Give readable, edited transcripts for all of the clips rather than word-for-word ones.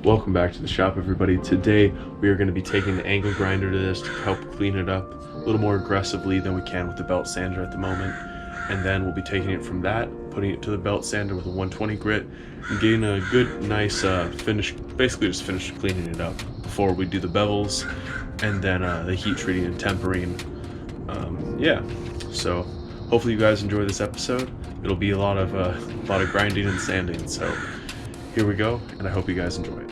Welcome back to the shop, everybody. Today we are going to be taking the angle grinder to this to help clean it up a little more aggressively than we can with the belt sander at the moment. And then we'll be taking it from that, putting it to the belt sander with a 120 grit, and getting a good, nice finish, basically just finish cleaning it up before we do the bevels, and then the heat treating and tempering. Yeah, so hopefully you guys enjoy this episode. It'll be a lot of grinding and sanding, so here we go, and I hope you guys enjoy it.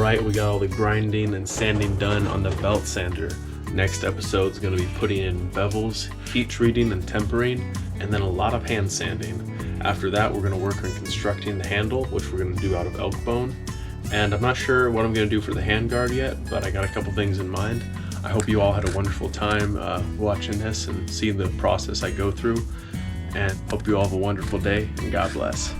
Alright, we got all the grinding and sanding done on the belt sander. Next episode is going to be putting in bevels, heat treating and tempering, and then a lot of hand sanding. After that, we're going to work on constructing the handle, which we're going to do out of elk bone. And I'm not sure what I'm going to do for the handguard yet, but I got a couple things in mind. I hope you all had a wonderful time watching this and seeing the process I go through. And hope you all have a wonderful day, and God bless.